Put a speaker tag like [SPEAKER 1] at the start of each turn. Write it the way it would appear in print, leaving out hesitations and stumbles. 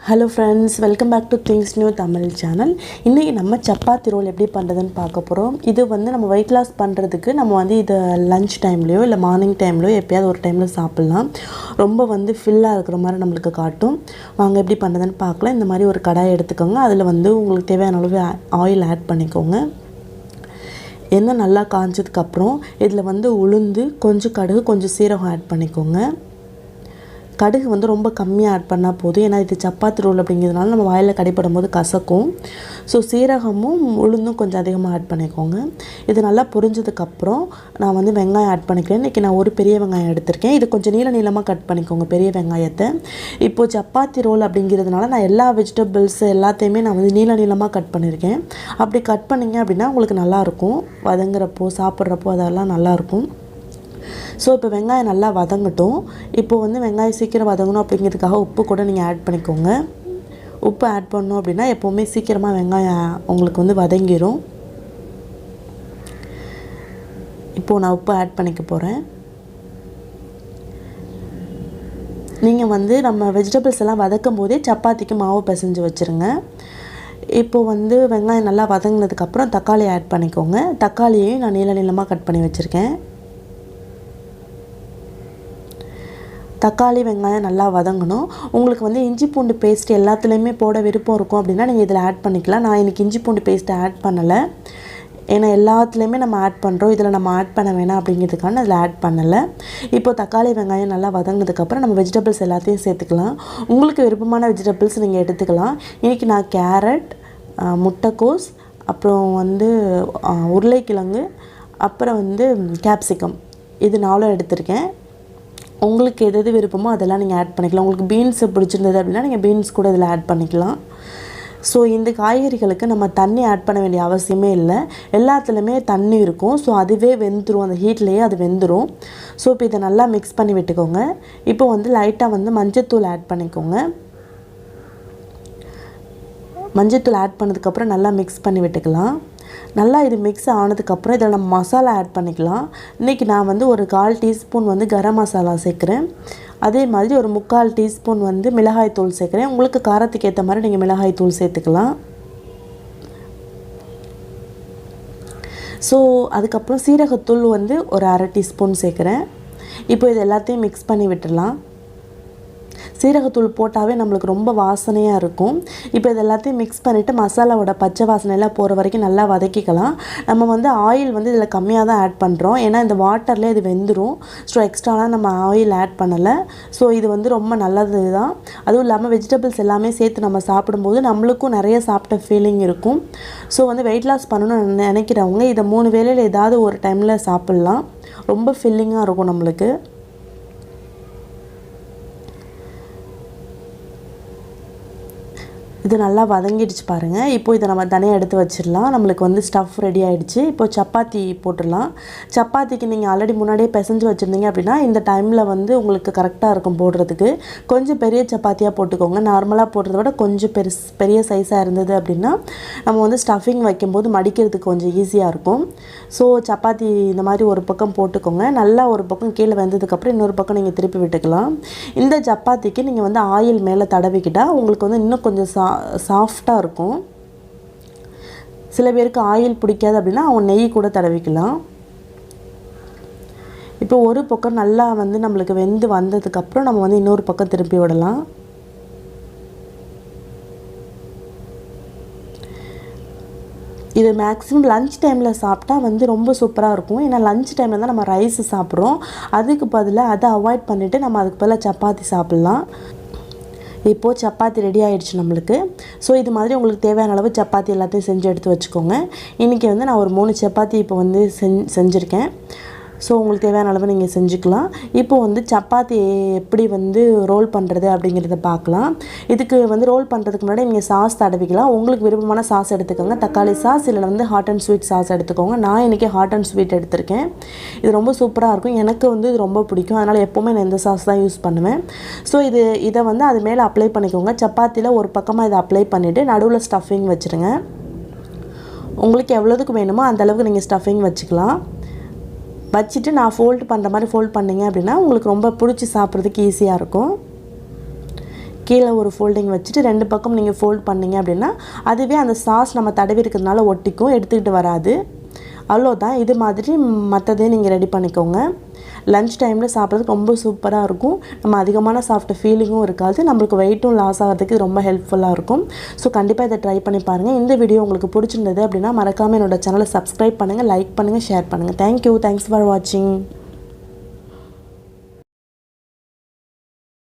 [SPEAKER 1] Hello friends, welcome back to things new Tamil channel. இன்றைக்கி நம்ம chapati role எப்படி பண்ணுறதுன்னு பார்க்க போகிறோம். இது வந்து நம்ம வெயிட் லாஸ் பண்ணுறதுக்கு நம்ம வந்து இதை லஞ்ச் டைம்லையோ இல்லை மார்னிங் டைம்லையோ எப்போயாவது ஒரு டைமில் சாப்பிட்லாம். ரொம்ப வந்து ஃபில்லாக இருக்கிற மாதிரி நம்மளுக்கு காட்டும். வாங்க எப்படி பண்ணுறதுன்னு பார்க்கலாம். இந்த மாதிரி ஒரு கடாயை எடுத்துக்கோங்க. அதில் வந்து உங்களுக்கு தேவையான அளவு ஆயில் ஆட் பண்ணிக்கோங்க. எண்ணெய் நல்லா காய்ஞ்சதுக்கப்புறம் இதில் வந்து உளுந்து, கொஞ்சம் கடுகு, கொஞ்சம் சீரகம் ஆட் பண்ணிக்கோங்க. கடுகு வந்து ரொம்ப கம்மியாக ஆட் பண்ணால் போதும். ஏன்னா இது சப்பாத்தி ரோல் அப்படிங்கிறதுனால நம்ம வாயில் கடிப்படும் போது கசக்கும். ஸோ சீரகமும் உளுந்தும் கொஞ்சம் அதிகமாக ஆட் பண்ணிக்கோங்க. இது நல்லா பொரிஞ்சதுக்கப்புறம் நான் வந்து வெங்காயம் ஆட் பண்ணிக்கிறேன். இன்றைக்கி நான் ஒரு பெரிய வெங்காயம் எடுத்திருக்கேன். இது கொஞ்சம் நீளமாக கட் பண்ணிக்கோங்க பெரிய வெங்காயத்தை. இப்போது சப்பாத்தி ரோல் அப்படிங்கிறதுனால நான் எல்லா வெஜிடபிள்ஸ் எல்லாத்தையுமே நான் வந்து நீளமாக கட் பண்ணியிருக்கேன். அப்படி கட் பண்ணிங்க அப்படின்னா உங்களுக்கு நல்லாயிருக்கும். வதங்குறப்போ சாப்பிட்றப்போ அதெல்லாம் நல்லாயிருக்கும். ஸோ இப்போ வெங்காயம் நல்லா வதங்கட்டும். இப்போது வந்து வெங்காயம் சீக்கிரம் வதங்கணும் அப்படிங்கிறதுக்காக உப்பு கூட நீங்கள் ஆட் பண்ணிக்கோங்க. உப்பு ஆட் பண்ணோம் அப்படின்னா எப்போவுமே சீக்கிரமாக வெங்காயம் உங்களுக்கு வந்து வதங்கிடும். இப்போது நான் உப்பு ஆட் பண்ணிக்க போகிறேன். நீங்கள் வந்து நம்ம வெஜிடபிள்ஸ் எல்லாம் வதக்கும் போதே சப்பாத்திக்கு மாவு பிசைஞ்சு வச்சுருங்க. இப்போது வந்து வெங்காயம் நல்லா வதங்கினதுக்கப்புறம் தக்காளி ஆட் பண்ணிக்கோங்க. தக்காளியையும் நான் நீளமாக கட் பண்ணி வச்சுருக்கேன். தக்காளி வெங்காயம் நல்லா வதங்கணும். உங்களுக்கு வந்து இஞ்சி பூண்டு பேஸ்ட் எல்லாத்துலேயுமே போட விருப்பம் இருக்கும் அப்படின்னா நீங்கள் இதில் ஆட் பண்ணிக்கலாம். நான் இன்றைக்கி இஞ்சி பூண்டு பேஸ்ட்டை ஆட் பண்ணலை. ஏன்னா எல்லாத்துலேயுமே நம்ம ஆட் பண்ணுறோம், இதில் நம்ம ஆட் பண்ண வேணாம் அப்படிங்கிறதுக்கான அதில் ஆட் பண்ணலை. இப்போது தக்காளி வெங்காயம் நல்லா வதங்கினதுக்கப்புறம் நம்ம வெஜிடபிள்ஸ் எல்லாத்தையும் சேர்த்துக்கலாம். உங்களுக்கு விருப்பமான வெஜிடபிள்ஸ் நீங்கள் எடுத்துக்கலாம். இன்றைக்கி நான் கேரட், முட்டைக்கோஸ், அப்புறம் வந்து உருளைக்கிழங்கு, அப்புறம் வந்து கேப்சிகம், இது 4 எடுத்திருக்கேன். உங்களுக்கு எது விருப்பமோ அதெல்லாம் நீங்கள் ஆட் பண்ணிக்கலாம். உங்களுக்கு பீன்ஸ் பிடிச்சிருந்தது அப்படின்னா நீங்கள் பீன்ஸ் கூட இதில் ஆட் பண்ணிக்கலாம். ஸோ இந்த காய்கறிகளுக்கு நம்ம தண்ணி ஆட் பண்ண வேண்டிய அவசியமே இல்லை. எல்லாத்துலேயுமே தண்ணி இருக்கும். ஸோ அதுவே வெந்துடும், அந்த ஹீட்லேயே அது வெந்துடும். ஸோ இப்போ இதை நல்லா மிக்ஸ் பண்ணி விட்டுக்கோங்க. இப்போ வந்து லைட்டாக வந்து மஞ்சத்தூள் ஆட் பண்ணிக்கோங்க. மஞ்சத்தூள் ஆட் பண்ணதுக்கப்புறம் நல்லா மிக்ஸ் பண்ணி விட்டுக்கலாம். நல்லா இது மிக்ஸ் ஆனதுக்கப்புறம் இதில் நம்ம மசாலா ஆட் பண்ணிக்கலாம். இன்றைக்கி நான் வந்து ஒரு 1/4 டீஸ்பூன் வந்து கரம் மசாலா சேர்க்குறேன். அதே மாதிரி ஒரு 3/4 டீஸ்பூன் வந்து மிளகாய் தூள் சேர்க்குறேன். உங்களுக்கு காரத்துக்கு ஏற்ற மாதிரி நீங்கள் மிளகாய் தூள் சேர்த்துக்கலாம். ஸோ அதுக்கப்புறம் சீரகத்தூள் வந்து ஒரு 1/2 டீஸ்பூன் சேர்க்குறேன். இப்போ இது எல்லாத்தையும் மிக்ஸ் பண்ணி விட்டுடலாம். சீரகத்தூள் போட்டாவே நம்மளுக்கு ரொம்ப வாசனையாக இருக்கும். இப்போ இது எல்லாத்தையும் மிக்ஸ் பண்ணிவிட்டு மசாலாவோட பச்சை வாசனையெல்லாம் போகிற வரைக்கும் நல்லா வதக்கிக்கலாம். நம்ம வந்து ஆயில் வந்து இதில் கம்மியாக தான் ஆட் பண்ணுறோம். ஏன்னா இந்த வாட்டர்லேயே இது வெந்துடும். ஸோ எக்ஸ்ட்ராலாம் நம்ம ஆயில் ஆட் பண்ணலை. ஸோ இது வந்து ரொம்ப நல்லது தான். அதுவும் இல்லாமல் வெஜிடபிள்ஸ் எல்லாமே சேர்த்து நம்ம சாப்பிடும்போது நம்மளுக்கும் நிறைய சாப்பிட்ட ஃபீலிங் இருக்கும். ஸோ வந்து வெயிட் லாஸ் பண்ணணும்னு நினைக்கிறவங்க இதை 3 வேளையில் ஏதாவது ஒரு டைமில் சாப்பிட்லாம். ரொம்ப ஃபில்லிங்காக இருக்கும் நம்மளுக்கு. இது நல்லா வதங்கிடுச்சு பாருங்கள். இப்போ இதை நம்ம தனியாக எடுத்து வச்சிடலாம். நம்மளுக்கு வந்து ஸ்டஃப் ரெடி ஆகிடுச்சு. இப்போ சப்பாத்தி போட்டுடலாம். சப்பாத்திக்கு நீங்கள் ஆல்ரெடி முன்னாடியே பிசைஞ்சு வச்சுருந்தீங்க அப்படின்னா இந்த டைமில் வந்து உங்களுக்கு கரெக்டாக இருக்கும் போடுறதுக்கு. கொஞ்சம் பெரிய சப்பாத்தியாக போட்டுக்கோங்க. நார்மலாக போடுறத விட கொஞ்சம் பெரிய சைஸாக இருந்தது அப்படின்னா நம்ம வந்து ஸ்டஃபிங் வைக்கும்போது மடிக்கிறதுக்கு கொஞ்சம் ஈஸியாக இருக்கும். ஸோ சப்பாத்தி இந்த மாதிரி ஒரு பக்கம் போட்டுக்கோங்க. நல்லா ஒரு பக்கம் கீழே வெந்ததுக்கப்புறம் இன்னொரு பக்கம் நீங்கள் திருப்பி விட்டுக்கலாம். இந்த சப்பாத்திக்கு நீங்கள் வந்து ஆயில் மேலே தடவிக்கிட்டால் உங்களுக்கு வந்து இன்னும் கொஞ்சம் சாஃப்டாக இருக்கும். சில பேருக்கு ஆயில் பிடிக்காது அப்படின்னா அவங்க நெய் கூட தடவிக்கலாம். இப்போ ஒரு பக்கம் நல்லா வந்து நம்மளுக்கு வெந்து வந்ததுக்கப்புறம் நம்ம வந்து இன்னொரு பக்கம் திருப்பி விடலாம். இது மேக்ஸிமம் லஞ்ச் டைமில் சாப்பிட்டா வந்து ரொம்ப சூப்பராக இருக்கும். ஏன்னா லஞ்ச் டைமில் தான் நம்ம ரைஸ் சாப்பிட்றோம். அதுக்கு பதிலாக அதை அவாய்ட் பண்ணிவிட்டு நம்ம அதுக்கு பதிலாக சப்பாத்தி சாப்பிட்லாம். இப்போது சப்பாத்தி ரெடி ஆகிடுச்சு நம்மளுக்கு. ஸோ இது மாதிரி உங்களுக்கு தேவையான அளவு சப்பாத்தி எல்லாத்தையும் செஞ்சு எடுத்து வச்சுக்கோங்க. இன்றைக்கி வந்து நான் ஒரு 3 சப்பாத்தி இப்போ வந்து செஞ்சுருக்கேன். ஸோ உங்களுக்கு தேவையான அளவு நீங்கள் செஞ்சுக்கலாம். இப்போது வந்து சப்பாத்தி எப்படி வந்து ரோல் பண்ணுறது அப்படிங்கிறத பார்க்கலாம். இதுக்கு வந்து ரோல் பண்ணுறதுக்கு முன்னாடி நீங்கள் சாஸ் தடவிக்கலாம். உங்களுக்கு விருப்பமான சாஸ் எடுத்துக்கோங்க. தக்காளி சாஸ் இல்லை வந்து ஹாட் அண்ட் ஸ்வீட் சாஸ் எடுத்துக்கோங்க. நான் இன்றைக்கி ஹாட் அண்ட் ஸ்வீட் எடுத்திருக்கேன். இது ரொம்ப சூப்பராக இருக்கும். எனக்கு வந்து இது ரொம்ப பிடிக்கும். அதனால் எப்போவுமே நான் இந்த சாஸ் தான் யூஸ் பண்ணுவேன். ஸோ இதை வந்து அது மேலே அப்ளை பண்ணிக்கோங்க. சப்பாத்தியில் ஒரு பக்கமாக இதை அப்ளை பண்ணிவிட்டு நடுவில் ஸ்டஃபிங் வச்சுருங்க. உங்களுக்கு எவ்வளோதுக்கு வேணுமோ அந்தளவுக்கு நீங்கள் ஸ்டஃபிங் வச்சுக்கலாம். வச்சுட்டு நான் ஃபோல்ட் பண்ணுற மாதிரி ஃபோல்ட் பண்ணிங்க அப்படின்னா உங்களுக்கு ரொம்ப பிடிச்சி சாப்பிட்றதுக்கு ஈஸியாக இருக்கும். கீழே ஒரு ஃபோல்டிங் வச்சுட்டு 2 பக்கம் நீங்கள் ஃபோல்ட் பண்ணிங்க அப்படின்னா அதுவே அந்த சாஸ் நம்ம தடவி இருக்கிறதுனால ஒட்டிக்கும், எடுத்துக்கிட்டு வராது. அவ்வளோதான். இது மாதிரி மற்றதையும் நீங்கள் ரெடி பண்ணிக்கோங்க. லன்ச் டைமில் சாப்பிட்றதுக்கு ரொம்ப சூப்பராக இருக்கும். நம்ம அதிகமான சாப்பிட்ட ஃபீலிங்கும் இருக்காது, நம்மளுக்கு வெயிட்டும் லாஸ் ஆகிறதுக்கு ரொம்ப ஹெல்ப்ஃபுல்லாக இருக்கும். ஸோ கண்டிப்பாக இதை ட்ரை பண்ணி பாருங்கள். இந்த வீடியோ உங்களுக்கு பிடிச்சிருந்தது அப்படின்னா மறக்காமல் என்னோட சேனலை சப்ஸ்கிரைப் பண்ணுங்கள், லைக் பண்ணுங்கள், ஷேர் பண்ணுங்கள். தேங்க்யூ. தேங்க்ஸ் ஃபார் வாட்சிங்.